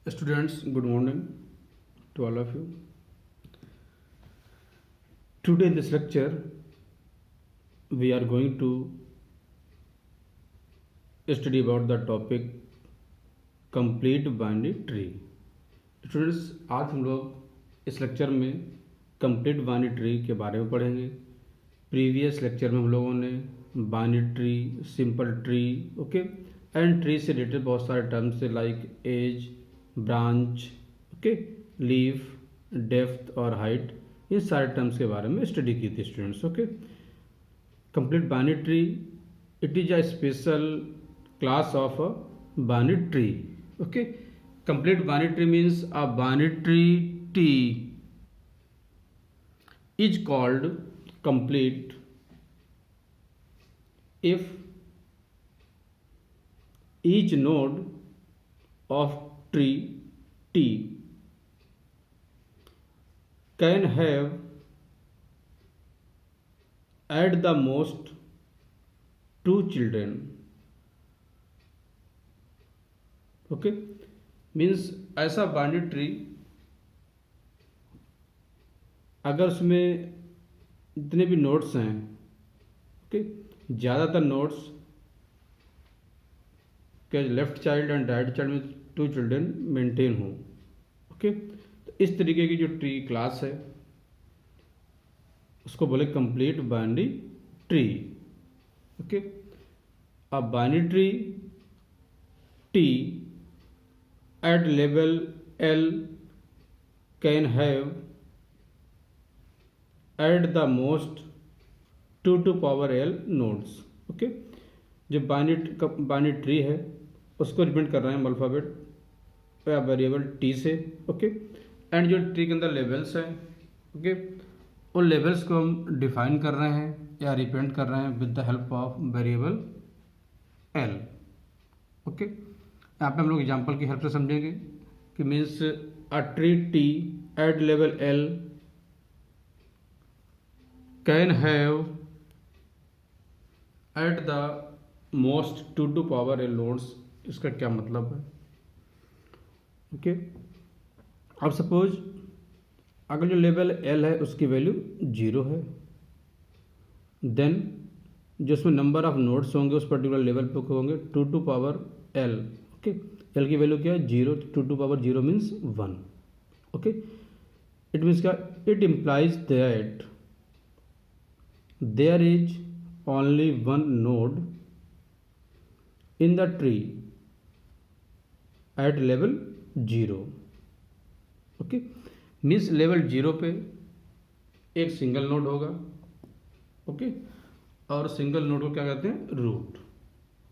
Students, good morning to all of you. Today in this lecture, we are going to study about the topic complete binary tree. Students, आज हम लोग इस lecture में complete binary tree के बारे में पढ़ेंगे। प्रीवियस लेक्चर में हम लोगों ने binary tree, simple tree, okay, and tree से रिलेटेड बहुत सारे टर्म्स थे like edge, branch, okay, leaf, depth और हाइट, ये सारे टर्म्स के बारे में स्टडी की थी students. Okay, complete binary tree, it is a special class of a binary tree. Okay, complete binary tree means a binary tree T is called complete if each node of tree T can have at the most two children. Okay, means ऐसा binary tree अगर उसमें जितने भी nodes हैं, okay, ज़्यादातर nodes के left child and right child में to children maintain हो, ओके, तो इस तरीके की जो ट्री क्लास है उसको बोले कंप्लीट बाइनरी ट्री। ओके, अब binary tree T at level L can have at the most 2 to power L nodes. Okay, जो बाइनरी ट्री है उसको रिप्रेजेंट कर रहे हैं हम अल्फ़ाबेट या वेरिएबल टी से। ओके, एंड जो ट्री के अंदर लेवल्स हैं, ओके, उन लेवल्स को हम डिफाइन कर रहे हैं या रिप्रेजेंट कर रहे हैं with the help of variable L. Okay, यहाँ पे हम लोग एग्जाम्पल की हेल्प से समझेंगे कि means a tree T at level L can have at the most 2 to power L nodes. इसका क्या मतलब है? ओके, अब सपोज अगर जो लेवल एल है उसकी वैल्यू 0 है, देन जो उसमें नंबर ऑफ नोड्स होंगे उस पर्टिकुलर लेवल पे होंगे 2 to power L. Okay, L की वैल्यू क्या है? 0। 2 to power 0 means 1। Okay, it means क्या? It implies that there is only one node in the tree at level 0। Okay, means level 0 पे एक सिंगल नोड होगा, okay, और single node को क्या कहते हैं? Root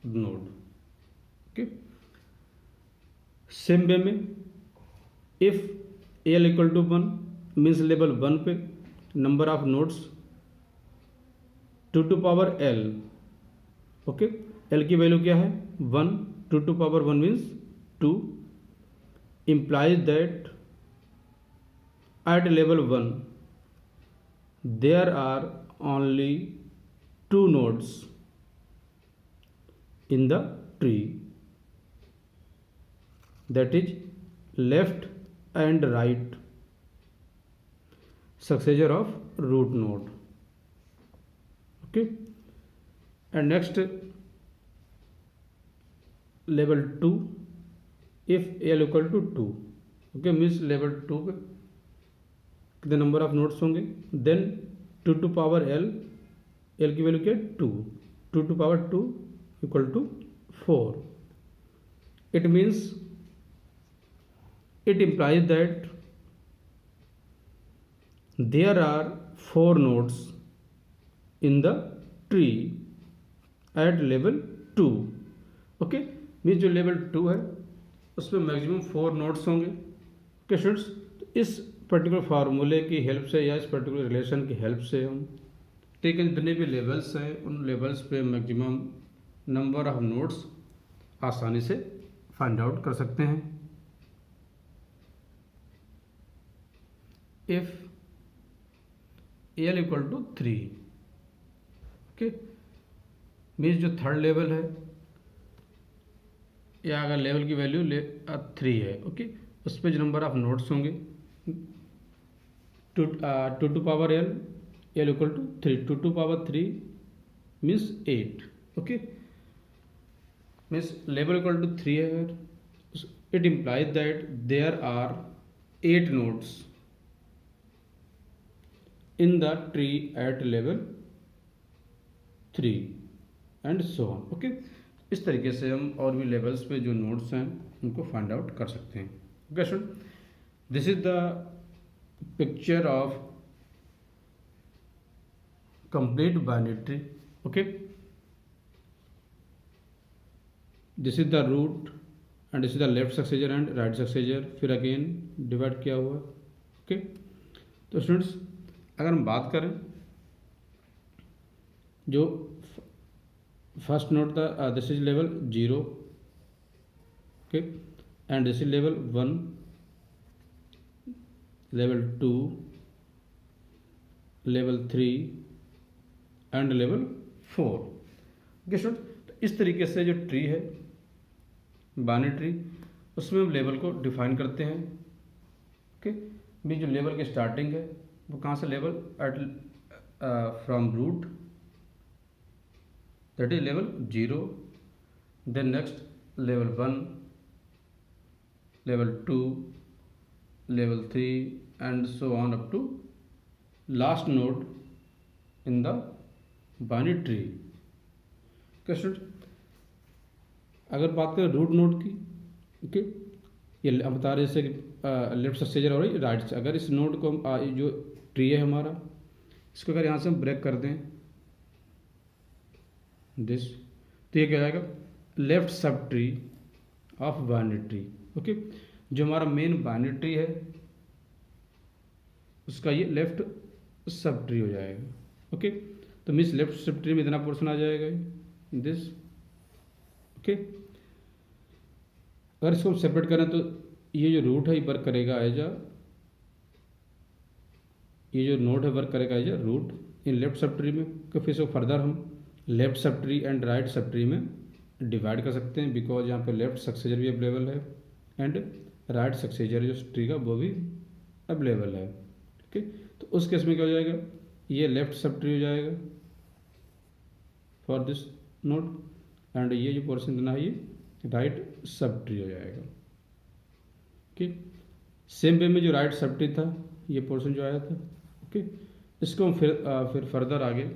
node. Okay, same way में if L equal to 1 means level 1 पे number of nodes 2 to power L. Okay, L की वैल्यू क्या है? 1। 2 to power 1 means 2, implies that at level 1 there are only two nodes in the tree, that is left and right successor of root node. Okay, and next level 2 if L equal to 2, okay, means level 2 पे कितने number of nodes होंगे? Then 2 to power L, L की value क्या है? 2। 2 to power 2 equal to 4। It means it implies that there are 4 nodes in the tree at level 2। Okay, means जो level 2 है उसमें maximum 4 nodes होंगे। Okay students, तो इस पर्टिकुलर फार्मूले की हेल्प से या इस पर्टिकुलर रिलेशन की हेल्प से हम ठीक है जितने भी लेवल्स हैं उन लेवल्स पे मैक्सिमम नंबर ऑफ नोड्स आसानी से फाइंड आउट कर सकते हैं। if L equal to 3, okay, means जो थर्ड लेवल है या अगर लेवल की वैल्यू 3 है, ओके, उस पर जो नंबर ऑफ नोड्स होंगे two power L equal to 3, 2 to 3 means 8, okay, means level equal to 3 है अगर, it implies that there are 8 nodes in the tree at level 3 and so on, okay. इस तरीके से हम और भी लेवल्स पे जो नोड्स हैं उनको फाइंड आउट कर सकते हैं। Okay student, this is the picture of complete binary tree, okay. This is the root and this is the left successor and right successor, फिर अगेन डिवाइड किया हुआ, ओके। तो स्टूडेंट्स, अगर हम बात करें जो फर्स्ट नोड था, this is level 0, okay, and this is level 1, level 2, level 3 and level 4, okay student. तो इस तरीके से जो ट्री है बाइनरी ट्री, उसमें हम लेवल को डिफाइन करते हैं, ओके। भी जो लेवल की स्टार्टिंग है वो कहाँ से, level at from root, that is level 0, then next level 1, level 2, level 3 and so on up to last node in the binary tree. Question, अगर बात करें रूट नोड की, ओके, ये हम बता रहे जैसे कि लेफ्ट सक्सेसर और राइट से, अगर इस नोड को जो ट्री है हमारा, इसको अगर यहाँ से हम ब्रेक कर दें दिस, तो ये क्या आएगा, left sub tree of binary tree, okay. जो हमारा मेन बाइनरी ट्री है उसका ये लेफ्ट सब ट्री हो जाएगा, ओके। तो मीन्स लेफ्ट सब ट्री में इतना पोर्शन आ जाएगा दिस, ओके। अगर इसको हम सेपरेट करें तो ये जो रूट है ये वर्क करेगा एज अ, ये जो नोड है वर्क करेगा as a root in left subtree में। तो फिर इसको फर्दर हम left subtree and right subtree में डिवाइड कर सकते हैं, बिकॉज यहाँ पे लेफ्ट सक्सेसर भी अवेलेबल है एंड राइट सक्सेसर जो ट्री का वो भी अवेलेबल है, ओके। तो उस केस में क्या हो जाएगा, ये लेफ्ट सब ट्री हो जाएगा फॉर दिस नोड, एंड ये जो पोर्शन देना है ये राइट सब ट्री हो जाएगा, ओके। सेम वे में जो राइट सब ट्री था, ये पोर्शन जो आया था, ओके, इसको हम फिर फर्दर आगे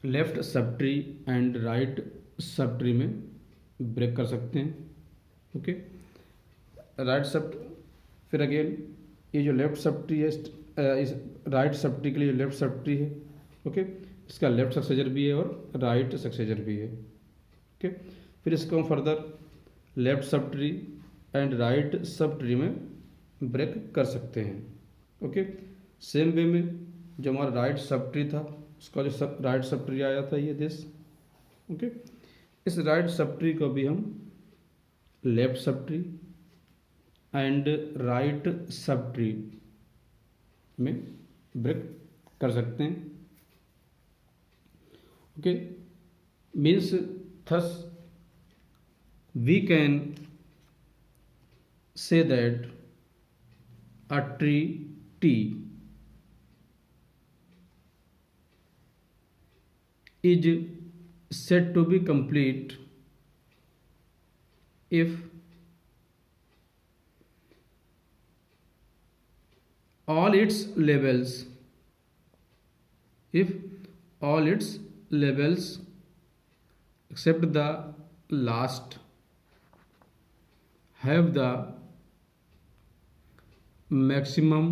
left subtree and right subtree में ब्रेक कर सकते हैं, ओके। राइट सब, फिर अगेन ये जो लेफ्ट सब ट्री है, इस राइट सब ट्री के लिए लेफ्ट सब ट्री है, ओके, इसका लेफ्ट सक्सेसर भी है और राइट सक्सेसर भी है, ओके। फिर इसको हम further left subtree and right subtree में ब्रेक कर सकते हैं, ओके। सेम वे में जो हमारा राइट सब ट्री था, उसका जो राइट सब ट्री आया था ये दिस, ओके। इस राइट सब ट्री को भी हम left subtree and right subtree में ब्रेक कर सकते हैं, okay. Means thus we can say that a tree T is said to be complete if all its levels except the last have the maximum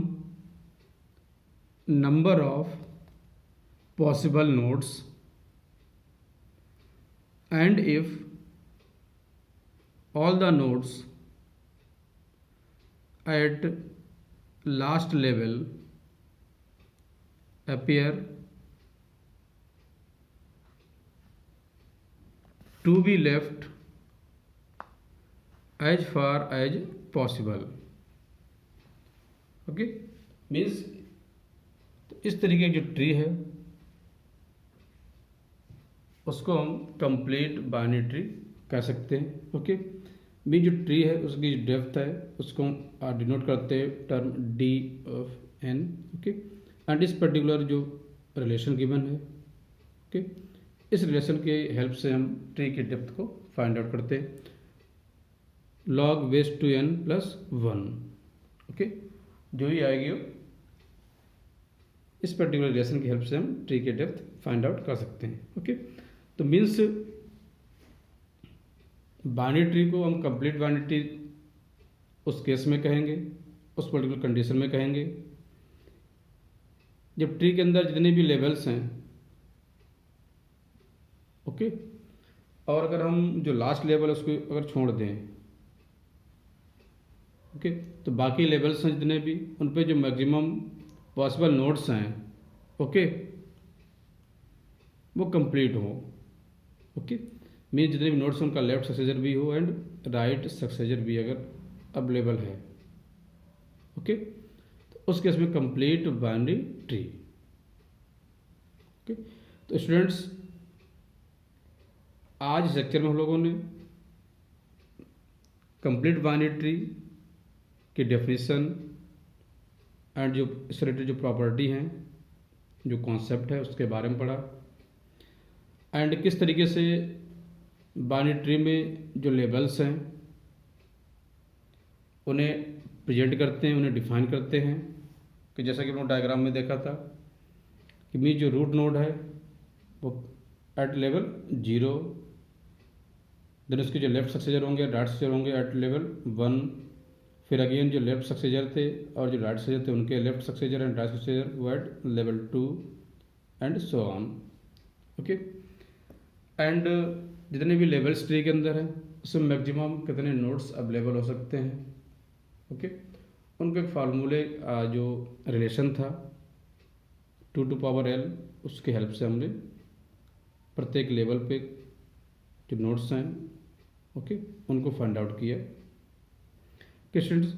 number of possible nodes, and if all the nodes at last level appear to be left as far as possible, okay. Means इस तरीके की जो tree है उसको हम complete binary tree कह सकते हैं। ओके, बी जो ट्री है उसकी डेप्थ है उसको डिनोट करते हैं term D of N. Okay, and इस पर्टिकुलर जो रिलेशन गिवन है, ओके, इस रिलेशन के हेल्प से हम ट्री की डेप्थ को फाइंड आउट करते हैं, log base two N plus 1। Okay, जो ही आएगी वो इस पर्टिकुलर रिलेशन की हेल्प से हम ट्री की डेप्थ फाइंड आउट कर सकते हैं। ओके, तो मीन्स बाइनरी ट्री को हम कंप्लीट बाइनरी ट्री उस केस में कहेंगे, उस पर्टिकुलर कंडीशन में कहेंगे जब ट्री के अंदर जितने भी लेवल्स हैं, ओके, और अगर हम जो लास्ट लेवल है उसको अगर छोड़ दें, ओके, तो बाकी लेवल्स हैं जितने भी उन पे जो मैक्सिमम पॉसिबल नोड्स हैं, ओके, वो कंप्लीट हो। ओके, मीन जितने भी नोड्स हैं उनका लेफ्ट सक्सेसर भी हो एंड राइट सक्सेसर भी अगर अवेलेबल है। ओके, तो उस केस में कंप्लीट बाइनरी ट्री। ओके, तो स्टूडेंट्स आज इस लेक्चर में हम लोगों ने कंप्लीट बाइनरी ट्री की डेफिनेशन एंड जो इससे रिलेटेड जो प्रॉपर्टी हैं, जो कॉन्सेप्ट है उसके बारे में पढ़ा, एंड किस तरीके से बाइनरी ट्री में जो लेबल्स हैं उन्हें प्रेजेंट करते हैं, उन्हें डिफाइन करते हैं। कि जैसा कि हम लोग डायग्राम में देखा था कि मी जो रूट नोड है वो एट लेवल 0, देन उसके जो लेफ्ट सक्सेसर होंगे राइट सक्सेसर होंगे एट लेवल 1, फिर अगेन जो लेफ्ट सक्सेसर थे और जो राइट सक्सेसर थे उनके left successor and right successor वो at level 2 and so on. Okay, and जितने भी लेवल्स ट्री के अंदर हैं उसमें मैक्सिमम कितने नोड्स अवेलेबल हो सकते हैं। ओके, उनके फार्मूले जो रिलेशन था 2 टू पावर l, उसके हेल्प से हमने प्रत्येक लेवल पे जो नोड्स हैं, ओके, उनको फाइंड आउट किया। Okay, students,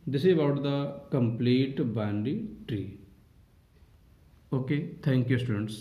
this is about the complete binary tree. Okay, thank you, students.